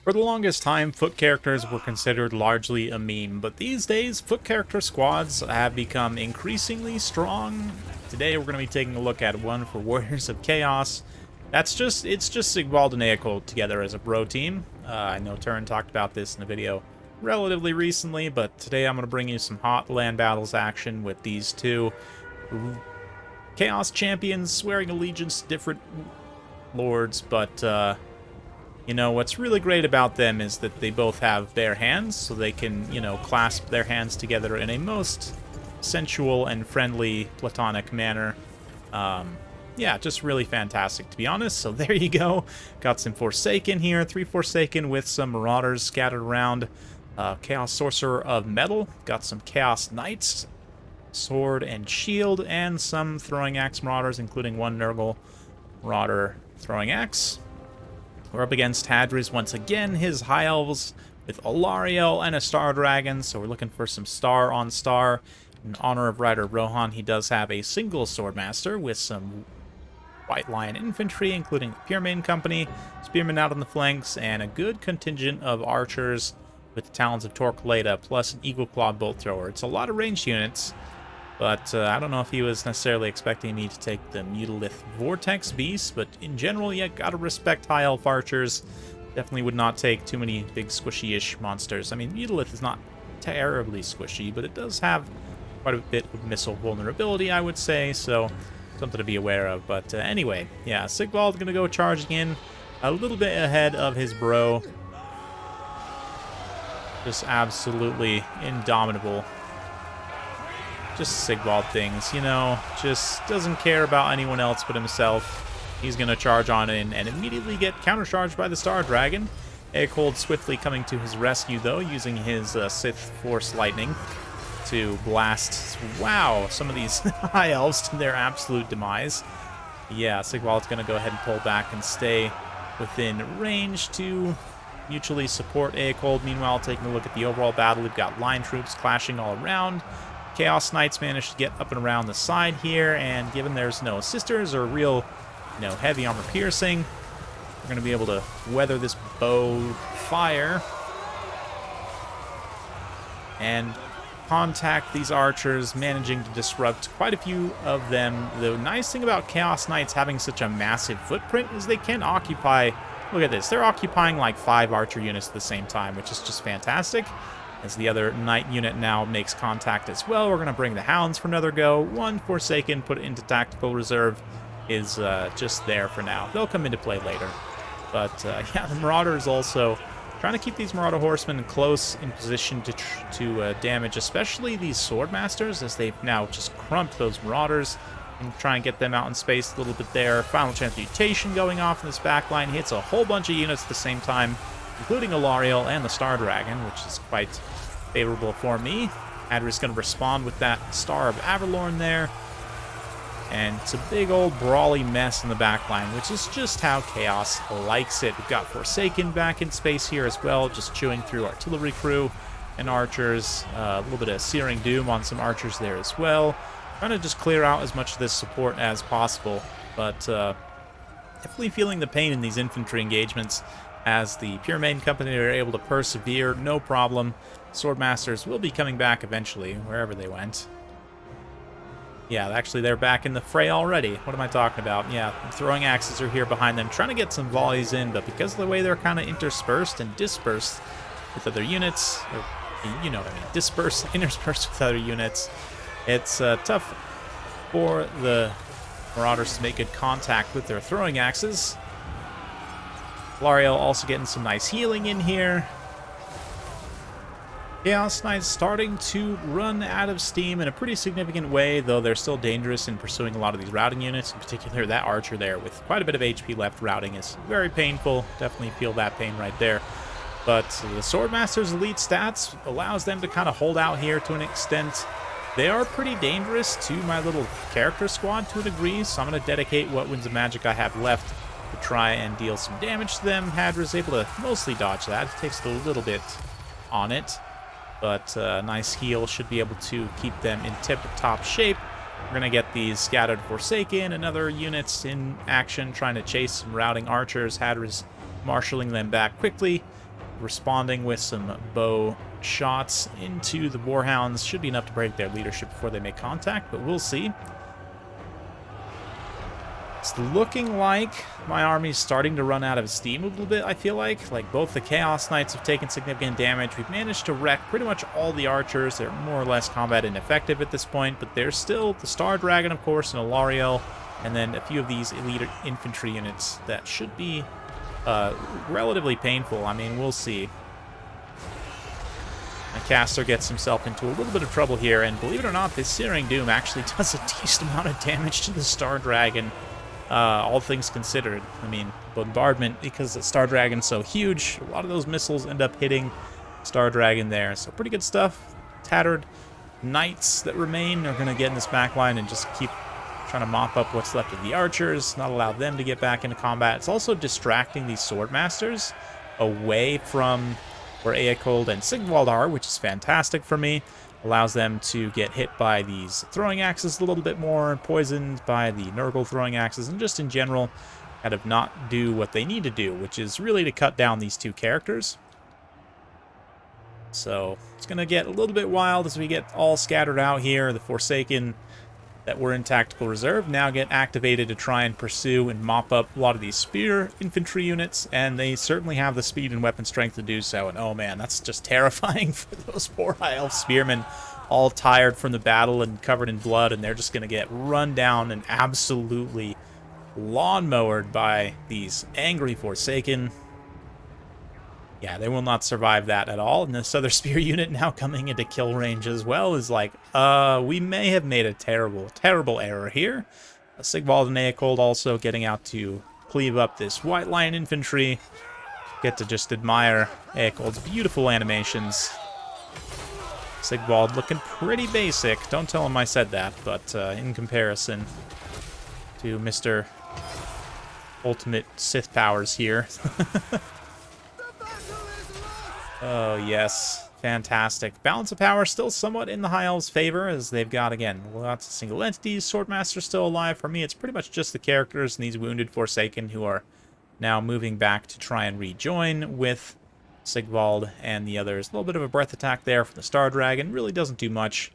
For the longest time, foot characters were considered largely a meme, but these days, foot character squads have become increasingly strong. Today, we're going to be taking a look at one for Warriors of Chaos. It's just Sigvald and Eiko together as a bro team. I know Turin talked about this in a video relatively recently, but today I'm going to bring you some hot land battles action with these two Chaos champions swearing allegiance to different lords, but you know, what's really great about them is that they both have bare hands, so they can, clasp their hands together in a most sensual and friendly platonic manner. Yeah, just really fantastic, to be honest. So there you go. Got some Forsaken here, 3 Forsaken with some Marauders scattered around. Chaos Sorcerer of Metal. Got some Chaos Knights, Sword and Shield, and some Throwing Axe Marauders, including one Nurgle Marauder Throwing Axe. We're up against Hadris once again, his High Elves with Alariel and a Star Dragon, so we're looking for some star on star. In honor of Rider Rohan, he does have a single Swordmaster with some White Lion Infantry, including the Pyramid Company, Spearmen out on the flanks, and a good contingent of archers with the Talons of Torquelada, plus an Eagle Claw Bolt Thrower. It's a lot of ranged units, but I don't know if he was necessarily expecting me to take the Mutalith Vortex Beast, but in general, yeah, gotta respect High Elf archers. Definitely would not take too many big squishy-ish monsters. I mean, Mutalith is not terribly squishy, but it does have quite a bit of missile vulnerability, I would say, so something to be aware of. But anyway, yeah, Sigvald's gonna go charging in a little bit ahead of his bro. Just absolutely indomitable. Just Sigvald things, just doesn't care about anyone else but himself. He's going to charge on in and immediately get countercharged by the Star Dragon. Eikold swiftly coming to his rescue, though, using his Sith Force Lightning to blast, wow, some of these High Elves to their absolute demise. Yeah, Sigvald's going to go ahead and pull back and stay within range to mutually support Eikold. Meanwhile, taking a look at the overall battle, we've got line troops clashing all around. Chaos Knights managed to get up and around the side here, and given there's no sisters or real, heavy armor piercing, we're going to be able to weather this bow fire and contact these archers, managing to disrupt quite a few of them. The nice thing about Chaos Knights having such a massive footprint is they can occupy, look at this, they're occupying like 5 archer units at the same time, which is just fantastic. As the other Knight unit now makes contact as well, we're going to bring the Hounds for another go. 1 Forsaken, put it into tactical reserve, is just there for now. They'll come into play later. But yeah, the Marauders also trying to keep these Marauder Horsemen close in position to damage, especially these Swordmasters, as they've now just crumped those Marauders and try and get them out in space a little bit there. Final Transmutation going off in this backline hits a whole bunch of units at the same time, including Alariel and the Star Dragon, which is quite favorable for me. Hadri's going to respond with that Star of Avalorn there. And it's a big old brawly mess in the backline, which is just how Chaos likes it. We've got Forsaken back in space here as well, just chewing through artillery crew and archers. A little bit of Searing Doom on some archers there as well. Trying to just clear out as much of this support as possible, but definitely feeling the pain in these infantry engagements as the Pyramid Company are able to persevere, no problem. Swordmasters will be coming back eventually, wherever they went. Yeah, actually, they're back in the fray already. What am I talking about? Yeah, Throwing Axes are here behind them, trying to get some volleys in, but because of the way they're kind of interspersed and dispersed with other units, or, you know what I mean, dispersed, interspersed with other units, it's tough for the Marauders to make good contact with their Throwing Axes. Lariel also getting some nice healing in here. Chaos Knights starting to run out of steam in a pretty significant way, though they're still dangerous in pursuing a lot of these routing units. In particular, that archer there with quite a bit of HP left routing is very painful. Definitely feel that pain right there. But the Swordmaster's elite stats allows them to kind of hold out here to an extent. They are pretty dangerous to my little character squad to a degree, so I'm going to dedicate what Winds of Magic I have left to try and deal some damage to them. Hadra's able to mostly dodge that. It takes a little bit on it, but nice heal should be able to keep them in tip-top shape. We're going to get these Scattered Forsaken and other units in action, trying to chase some routing archers. Hadra's marshalling them back quickly. responding with some bow shots into the Warhounds. Should be enough to break their leadership before they make contact, but we'll see. It's looking like my army's starting to run out of steam a little bit, I feel like. Like, both the Chaos Knights have taken significant damage. We've managed to wreck pretty much all the archers. They're more or less combat ineffective at this point, but there's still the Star Dragon, of course, and Alariel, and then a few of these elite infantry units that should be relatively painful. I mean, we'll see. My caster gets himself into a little bit of trouble here, and believe it or not, this Searing Doom actually does a decent amount of damage to the Star Dragon. All things considered. I mean, bombardment, because the Star Dragon's so huge, a lot of those missiles end up hitting Star Dragon there. So pretty good stuff. Tattered knights that remain are going to get in this back line and just keep trying to mop up what's left of the archers, not allow them to get back into combat. It's also distracting these swordmasters away from where Eocold and Sigvald are, which is fantastic for me. Allows them to get hit by these throwing axes a little bit more, poisoned by the Nurgle throwing axes, and just in general, kind of not do what they need to do, which is really to cut down these two characters. So it's going to get a little bit wild as we get all scattered out here. The Forsaken that were in tactical reserve now get activated to try and pursue and mop up a lot of these spear infantry units, and they certainly have the speed and weapon strength to do so. And oh man, that's just terrifying for those poor High Elf spearmen, all tired from the battle and covered in blood, and they're just going to get run down and absolutely lawnmowered by these angry Forsaken. Yeah, they will not survive that at all. And this other spear unit now coming into kill range as well is like, we may have made a terrible, terrible error here. Sigvald and Eocold also getting out to cleave up this White Lion infantry. Get to just admire Eocold's beautiful animations. Sigvald looking pretty basic. Don't tell him I said that, but in comparison to Mr. Ultimate Sith Powers here. Oh, yes. Fantastic. Balance of power still somewhat in the High Elves' favor, as they've got, again, lots of single entities. Swordmaster still alive. For me, it's pretty much just the characters and these wounded Forsaken who are now moving back to try and rejoin with Sigvald and the others. A little bit of a breath attack there from the Star Dragon. Really doesn't do much.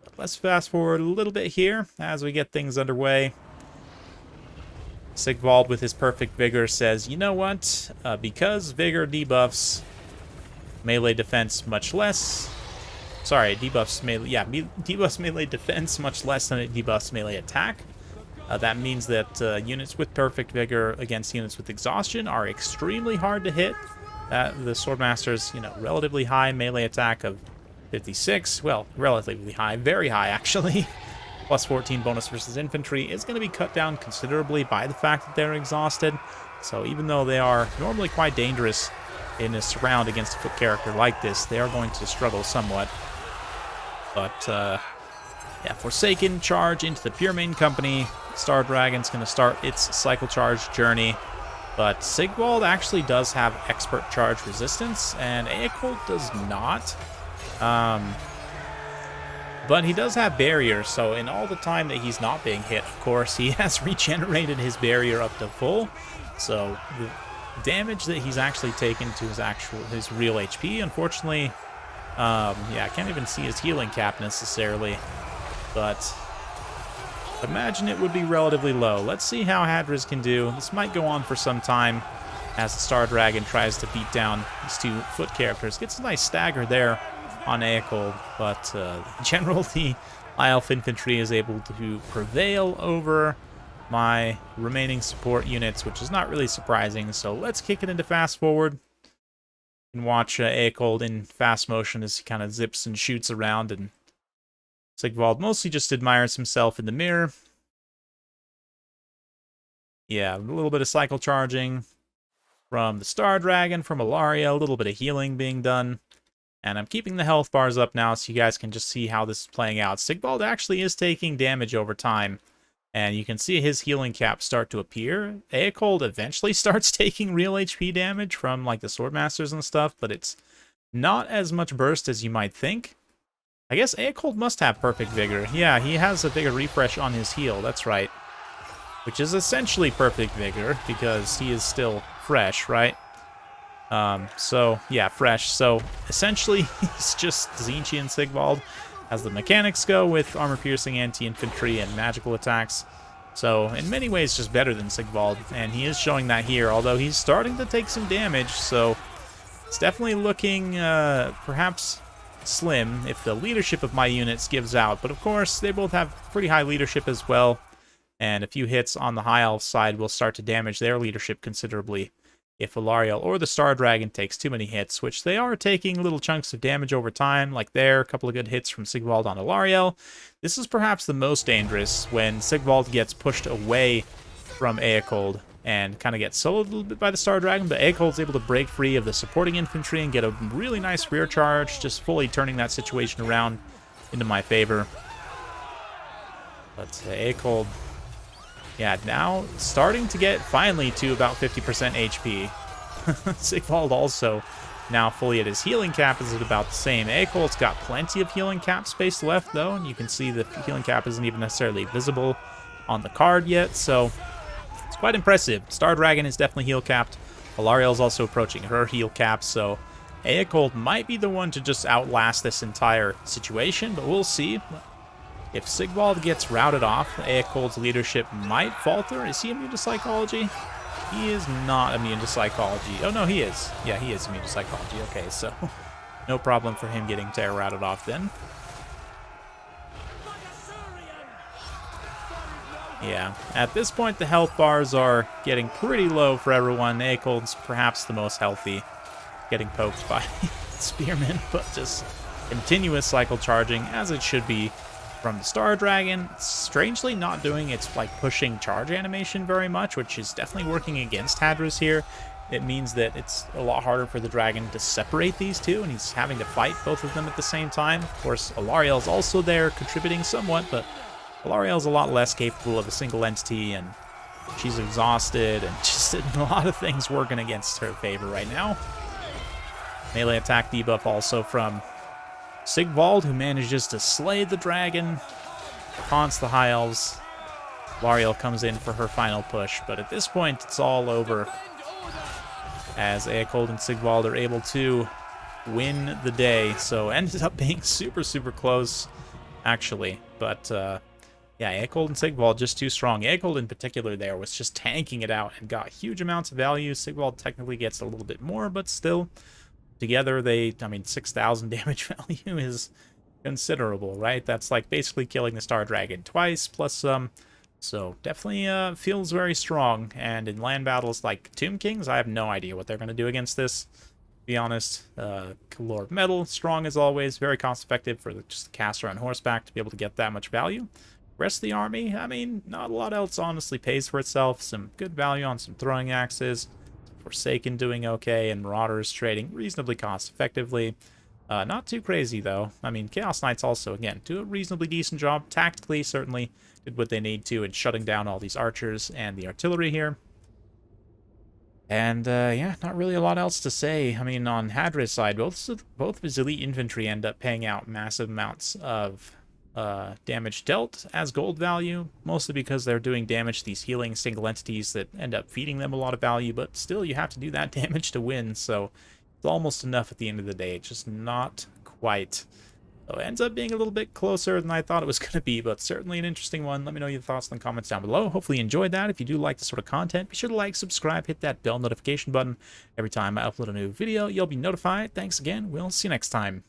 But let's fast forward a little bit here as we get things underway. Sigvald, with his perfect vigor, says, you know what? Because vigor debuffs melee defense much less. Sorry, debuffs melee. Yeah, debuffs melee defense much less than it debuffs melee attack. That means that units with perfect vigor against units with exhaustion are extremely hard to hit. The Swordmaster's, relatively high melee attack of 56. Well, relatively high, very high actually. Plus 14 bonus versus infantry is going to be cut down considerably by the fact that they're exhausted. So even though they are normally quite dangerous in a surround against a foot character like this, they are going to struggle somewhat. But, yeah, Forsaken charge into the Pure Main Company. Star Dragon's going to start its cycle charge journey. But Sigvald actually does have expert charge resistance, and Eocold does not. But he does have barrier, so in all the time that he's not being hit, of course, he has regenerated his barrier up to full. So the damage that he's actually taken to his real HP, unfortunately, yeah, I can't even see his healing cap necessarily, but imagine it would be relatively low. Let's see how Hadriz can do. This might go on for some time as the Star Dragon tries to beat down these two foot characters. Gets a nice stagger there on Eocold, but in general, the High Elf infantry is able to prevail over my remaining support units, which is not really surprising. So let's kick it into fast forward and watch Eocold in fast motion as he kind of zips and shoots around, and Sigvald mostly just admires himself in the mirror. Yeah, a little bit of cycle charging from the Star Dragon, from Ilaria, a little bit of healing being done. And I'm keeping the health bars up now so you guys can just see how this is playing out. Sigvald actually is taking damage over time, and you can see his healing cap start to appear. Eocold eventually starts taking real HP damage from like the Swordmasters and stuff, but it's not as much burst as you might think. I guess Eocold must have perfect vigor. Yeah, he has a vigor refresh on his heal, that's right. Which is essentially perfect vigor, because he is still fresh, right? So, yeah, fresh. So, essentially, he's just Zinchi and Sigvald as the mechanics go, with armor-piercing anti-infantry and magical attacks. So, in many ways, just better than Sigvald, and he is showing that here, although he's starting to take some damage, so it's definitely looking, perhaps slim if the leadership of my units gives out. But, of course, they both have pretty high leadership as well, and a few hits on the High Elf side will start to damage their leadership considerably if Alariel or the Star Dragon takes too many hits, which they are taking little chunks of damage over time, like there, a couple of good hits from Sigvald on Alariel. This is perhaps the most dangerous when Sigvald gets pushed away from Eocold and kind of gets soloed a little bit by the Star Dragon, but Eocold's able to break free of the supporting infantry and get a really nice rear charge, just fully turning that situation around into my favor. But Eocold, yeah, now starting to get finally to about 50% HP. Sigvald also now fully at his healing cap is at about the same. Eocold's got plenty of healing cap space left, though, and you can see the healing cap isn't even necessarily visible on the card yet, so it's quite impressive. Star Dragon is definitely heal capped. Alariel's also approaching her heal cap, so Eocold might be the one to just outlast this entire situation, but we'll see. If Sigvald gets routed off, Eocold's leadership might falter. Is he immune to psychology? He is not immune to psychology. Oh, no, he is. Yeah, he is immune to psychology. Okay, so no problem for him getting Terror routed off then. Yeah, at this point, the health bars are getting pretty low for everyone. Eocold's perhaps the most healthy, getting poked by Spearmen, but just continuous cycle charging, as it should be. From the Star Dragon, strangely not doing its like pushing charge animation very much, which is definitely working against Hadris here. It means that it's a lot harder for the dragon to separate these two, and he's having to fight both of them at the same time. Of course, Alariel's also there, contributing somewhat, but Alariel's a lot less capable of a single entity, and she's exhausted, and just a lot of things working against her favor right now. Melee attack debuff also from Sigvald, who manages to slay the dragon, taunts the High Elves. Alariel comes in for her final push, but at this point, it's all over, as Eocold and Sigvald are able to win the day. So ended up being super, super close, actually. But, yeah, Eocold and Sigvald just too strong. Eocold in particular there was just tanking it out and got huge amounts of value. Sigvald technically gets a little bit more, but still, together, I mean, 6,000 damage value is considerable, right? That's like basically killing the Star Dragon twice, plus some. So definitely feels very strong. And in land battles like Tomb Kings, I have no idea what they're going to do against this, to be honest. Lord Metal, strong as always, very cost-effective for just the caster on horseback to be able to get that much value. Rest of the army, I mean, not a lot else honestly pays for itself. Some good value on some throwing axes. Forsaken doing okay, and Marauders trading reasonably cost-effectively. Not too crazy, though. I mean, Chaos Knights also, again, do a reasonably decent job. Tactically, certainly did what they need to in shutting down all these archers and the artillery here. And, yeah, not really a lot else to say. I mean, on Hadris' side, both of his elite infantry end up paying out massive amounts of damage dealt as gold value, mostly because they're doing damage to these healing single entities that end up feeding them a lot of value, but still you have to do that damage to win, so it's almost enough at the end of the day, just not quite. So it ends up being a little bit closer than I thought it was going to be, but certainly an interesting one. Let me know your thoughts in the comments down below. Hopefully you enjoyed that. If you do like this sort of content, be sure to like, subscribe, hit that bell notification button. Every time I upload a new video, you'll be notified. Thanks again. We'll see you next time.